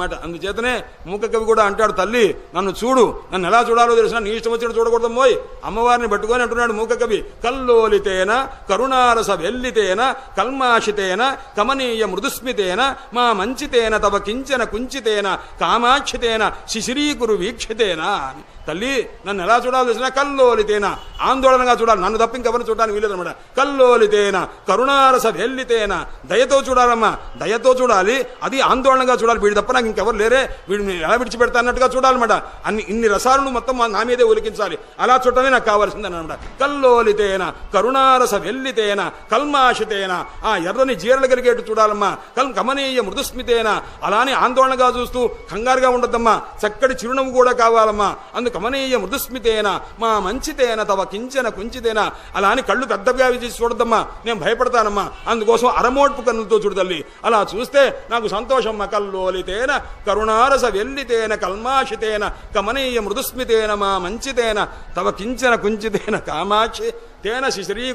మాట. అందుచేతనే మూక కవి కూడా అంటాడు, తల్లి నన్ను చూడు, నన్ను ఎలా చూడాలో తెలిసిన, నీ ఇష్టం వచ్చినట్టు చూడకూడదు మోయ్. అమ్మవారిని పట్టుకొని అంటున్నాడు మూక కవి, కల్లోలితేన కరుణారస వెల్లితేన కల్మాషితేన కమనీయ మృదుస్మితేన మా మంచితేన తవ కించన కుంచితేన కామాక్షితేన శిశిరీకురు వీక్షితేన. తల్లి నన్ను ఎలా చూడాలో తెలిసిన కల్లోలితేన, ఆందోళనగా చూడాలి, నన్ను తప్ప ఇంకెవరిని చూడడానికి వీలేదన్నమాట. కల్లోలితేన కరుణారస వెల్లితేన, దయతో చూడాలమ్మా, దయతో చూడాలి, అది ఆందోళనగా చూడాలి. వీడి తప్ప నాకు ఇంకెవరు లేరే, వీడిని ఎలా విడిచిపెడతా అన్నట్టుగా చూడాలన్నమాట. ఇన్ని రసాలను మొత్తం నా మీదే ఒలికించాలి, అలా చూడటమే నాకు కావాల్సిందన్నమాట. కల్లోలితేన కరుణారస వెల్లితేన కల్మాషితేన, ఆ ఎర్రని జీరలు కలిగేట్టు చూడాలమ్మా. కమనీయ మృదుస్మితేన, అలానే ఆందోళనగా చూస్తూ కంగారుగా ఉండద్దమ్మా, చక్కటి చిరునవ్వు కూడా కావాలమ్మా. అందుకు కమనీయ మృదుస్మితేన మా మంచితేన తవ కించన కుంచితేన, అలా అని కళ్ళు పెద్దగా చేసి చూడద్దమ్మా, నేను భయపడతానమ్మా. అందుకోసం అరమోడ్పు కన్నులతో చూడదల్లి, అలా చూస్తే నాకు సంతోషమ్మ. కల్లోలితేన కరుణారస వెల్లితేన కల్మాషితేన కమనీయ మృదుస్మితేన మా మంచితేన తవ కించన కుంచితేన కామాక్షి తేన శిశిరీ